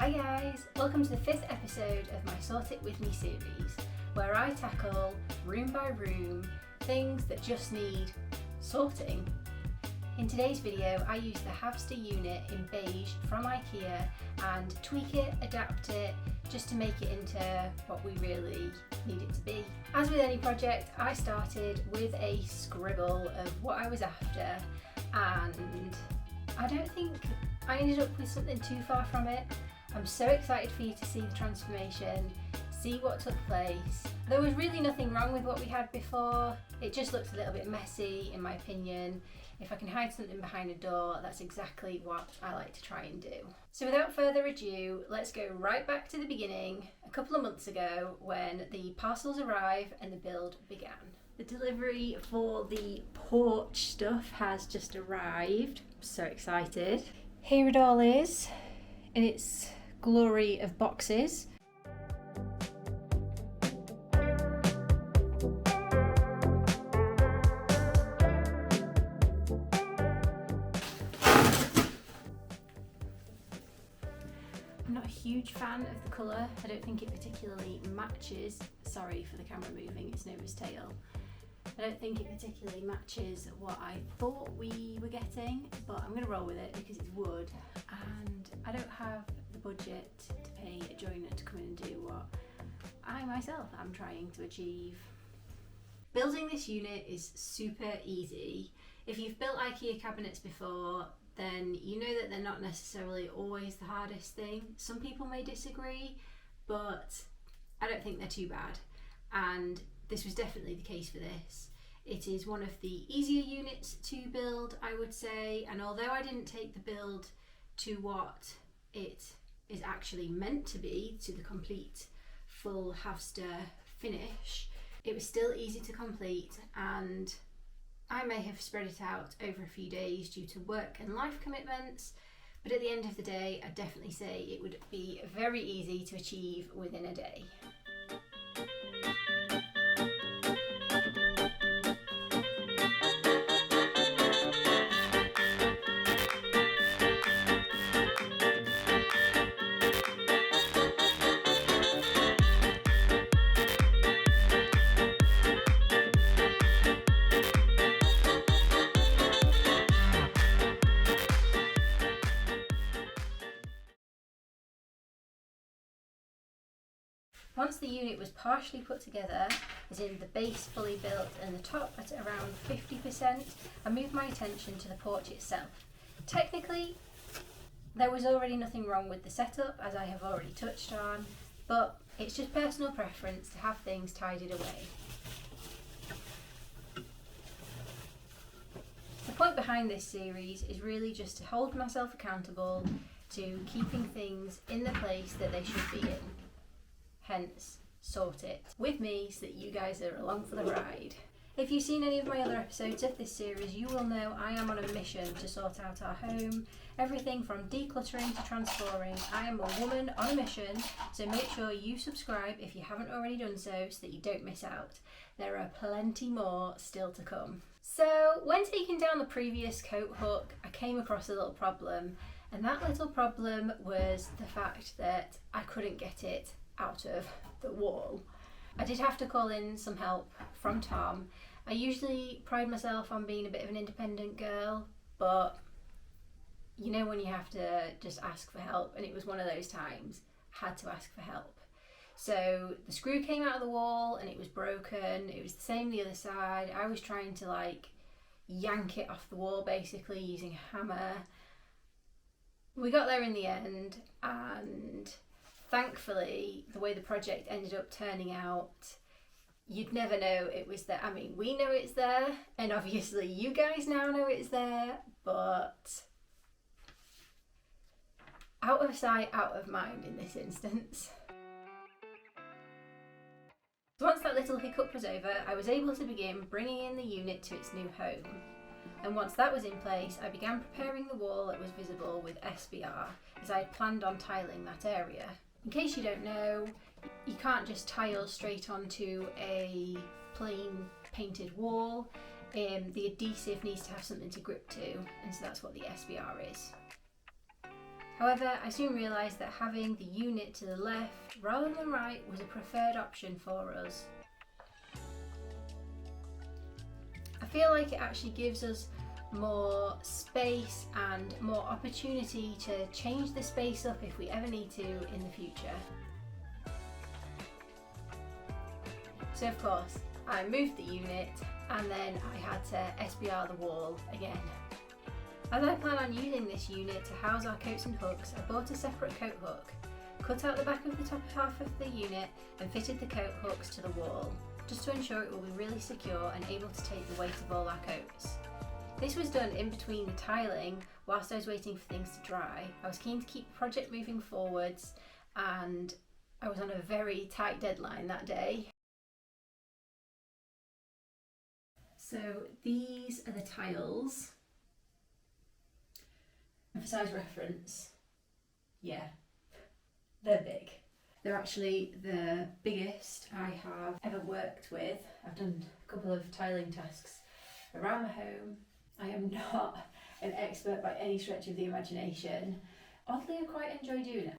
Hi guys, welcome to the 5th episode of my Sort It With Me series, where I tackle, room by room, things that just need sorting. In today's video, I use the Havster unit in beige from IKEA and tweak it, adapt it, just to make it into what we really need it to be. As with any project, I started with a scribble of what I was after, and I don't think I ended up with something too far from it. I'm so excited for you to see the transformation, see what took place. There was really nothing wrong with what we had before. It just looked a little bit messy in my opinion. If I can hide something behind a door, that's exactly what I like to try and do. So without further ado, let's go right back to the beginning, a couple of months ago when the parcels arrived and the build began. The delivery for the porch stuff has just arrived. I'm so excited. Here it all is in its glory of boxes. I'm not a huge fan of the colour. I don't think it particularly matches. Sorry for the camera moving, it's Nova's tail. I don't think it particularly matches what I thought we were getting, but I'm going to roll with it because it's wood and I don't have the budget to pay a joiner to come in and do what I myself am trying to achieve. Building this unit is super easy. If you've built IKEA cabinets before, then you know that they're not necessarily always the hardest thing. Some people may disagree, but I don't think they're too bad. And this was definitely the case for this. It is one of the easier units to build, I would say, and although I didn't take the build to what it is actually meant to be, to the complete full Havster finish, it was still easy to complete, and I may have spread it out over a few days due to work and life commitments, but at the end of the day, I'd definitely say it would be very easy to achieve within a day. Once the unit was partially put together, as in the base fully built and the top at around 50%, I moved my attention to the porch itself. Technically, there was already nothing wrong with the setup, as I have already touched on, but it's just personal preference to have things tidied away. The point behind this series is really just to hold myself accountable to keeping things in the place that they should be in. Hence, sort it with me so that you guys are along for the ride. If you've seen any of my other episodes of this series, you will know I am on a mission to sort out our home. Everything from decluttering to transforming. I am a woman on a mission, so make sure you subscribe if you haven't already done so that you don't miss out. There are plenty more still to come. So, when taking down the previous coat hook, I came across a little problem, and that little problem was the fact that I couldn't get it out of the wall. I did have to call in some help from Tom. I usually pride myself on being a bit of an independent girl, but you know when you have to just ask for help, and it was one of those times. I had to ask for help. So the screw came out of the wall and it was broken. It was the same the other side. I was trying to yank it off the wall basically using a hammer. We got there in the end, and thankfully, the way the project ended up turning out, you'd never know it was there. I mean, we know it's there, and obviously you guys now know it's there, but out of sight, out of mind in this instance. So once that little hiccup was over, I was able to begin bringing in the unit to its new home. And once that was in place, I began preparing the wall that was visible with SBR, as I had planned on tiling that area. In case you don't know, you can't just tile straight onto a plain painted wall. The adhesive needs to have something to grip to, and so that's what the SBR is. However, I soon realised that having the unit to the left rather than right was a preferred option for us. I feel like it actually gives us more space and more opportunity to change the space up if we ever need to in the future. So of course, I moved the unit and then I had to SBR the wall again. As I plan on using this unit to house our coats and hooks, I bought a separate coat hook, cut out the back of the top half of the unit and fitted the coat hooks to the wall, just to ensure it will be really secure and able to take the weight of all our coats. This was done in between the tiling whilst I was waiting for things to dry. I was keen to keep the project moving forwards and I was on a very tight deadline that day. So these are the tiles. For size reference, yeah, they're big. They're actually the biggest I have ever worked with. I've done a couple of tiling tasks around the home. I am not an expert by any stretch of the imagination. Oddly, I quite enjoy doing it.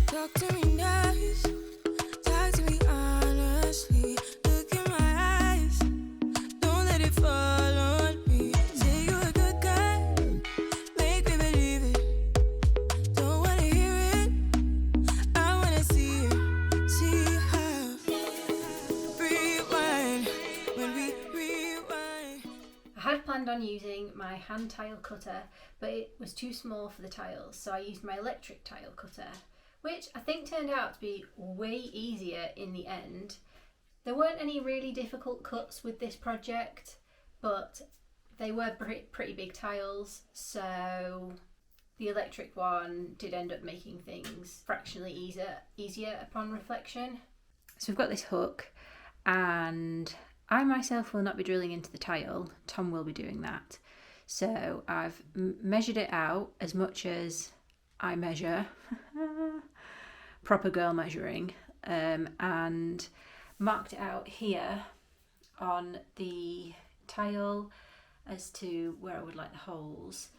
Talk to me nice, talk to me honestly. Look in my eyes, don't let it fall on me. Say you're a good guy, make me believe it. Don't wanna hear it, I wanna see it. See how rewind when we rewind. I had planned on using my hand tile cutter, but it was too small for the tiles, so I used my electric tile cutter, which I think turned out to be way easier in the end. There weren't any really difficult cuts with this project, but they were pretty big tiles, so the electric one did end up making things fractionally easier upon reflection. So we've got this hook, and I myself will not be drilling into the tile, Tom will be doing that. So I've measured it out as much as I measure, proper girl measuring, and marked it out here on the tile as to where I would like the holes.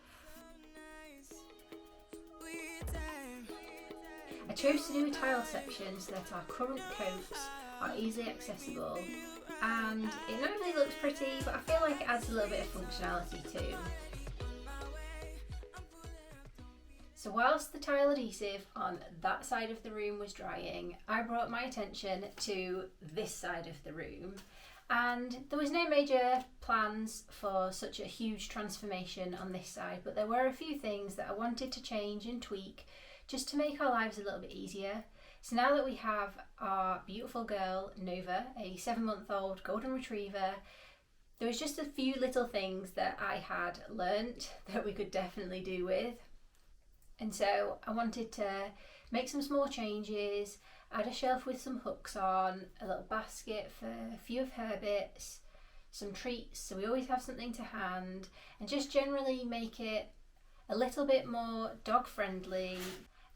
I chose to do a tile section so that our current coats are easily accessible, and it not only looks pretty, but I feel like it adds a little bit of functionality too. So whilst the tile adhesive on that side of the room was drying, I brought my attention to this side of the room, and there was no major plans for such a huge transformation on this side, but there were a few things that I wanted to change and tweak just to make our lives a little bit easier. So now that we have our beautiful girl Nova, a 7-month-old golden retriever, there was just a few little things that I had learnt that we could definitely do with. And so I wanted to make some small changes, add a shelf with some hooks on, a little basket for a few of her bits, some treats so we always have something to hand, and just generally make it a little bit more dog friendly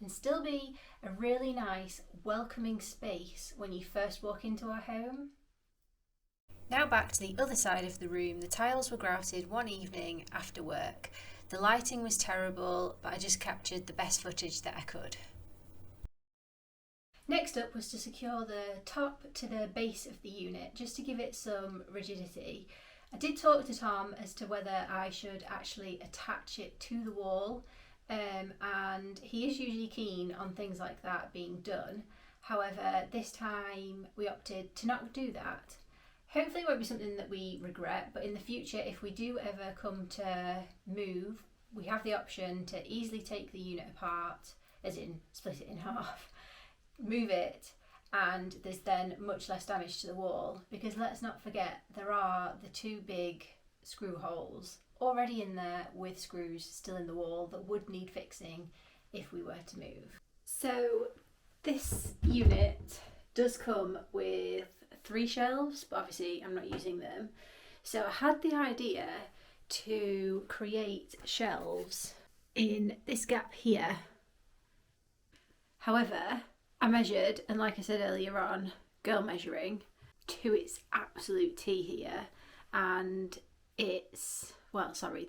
and still be a really nice welcoming space when you first walk into our home. Now back to the other side of the room. The tiles were grouted one evening after work. The lighting was terrible, but I just captured the best footage that I could. Next up was to secure the top to the base of the unit, just to give it some rigidity. I did talk to Tom as to whether I should actually attach it to the wall, and he is usually keen on things like that being done. However, this time we opted to not do that. Hopefully it won't be something that we regret, but in the future, if we do ever come to move, we have the option to easily take the unit apart, as in split it in half, move it, and there's then much less damage to the wall, because let's not forget there are the 2 big screw holes already in there with screws still in the wall that would need fixing if we were to move. So this unit does come with 3 shelves, but obviously I'm not using them. So I had the idea to create shelves in this gap here. However, I measured, and like I said earlier on, girl measuring, to its absolute T here, and the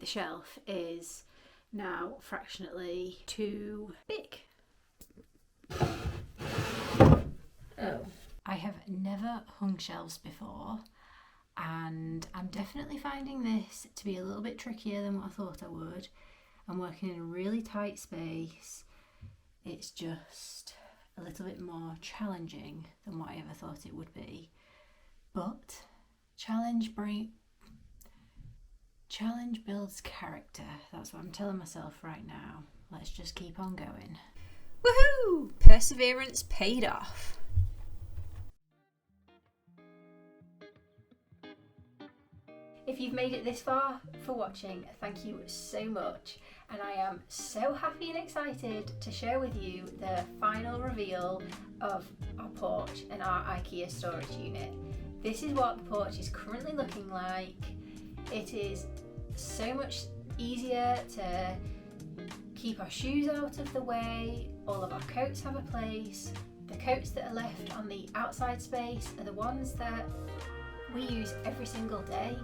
shelf is now fractionally too big. Oh. I have never hung shelves before, and I'm definitely finding this to be a little bit trickier than what I thought I would. I'm working in a really tight space. It's just a little bit more challenging than what I ever thought it would be. But challenge builds character. That's what I'm telling myself right now. Let's just keep on going. Woohoo! Perseverance paid off. If you've made it this far for watching, thank you so much, and I am so happy and excited to share with you the final reveal of our porch and our IKEA storage unit. This is what the porch is currently looking like. It is so much easier to keep our shoes out of the way. All of our coats have a place. The coats that are left on the outside space are the ones that we use every single day,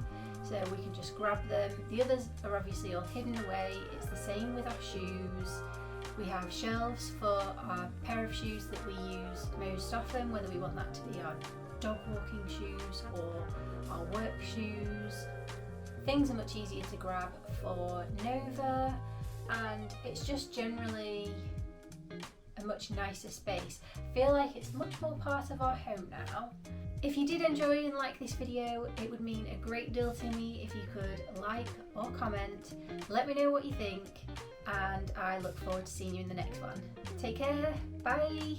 so we can just grab them. The others are obviously all hidden away. It's the same with our shoes. We have shelves for our pair of shoes that we use most often, whether we want that to be our dog walking shoes or our work shoes. Things are much easier to grab for Nova, and it's just generally a much nicer space. I feel like it's much more part of our home now. If you did enjoy and like this video, it would mean a great deal to me if you could like or comment. Let me know what you think, and I look forward to seeing you in the next one. Take care, bye!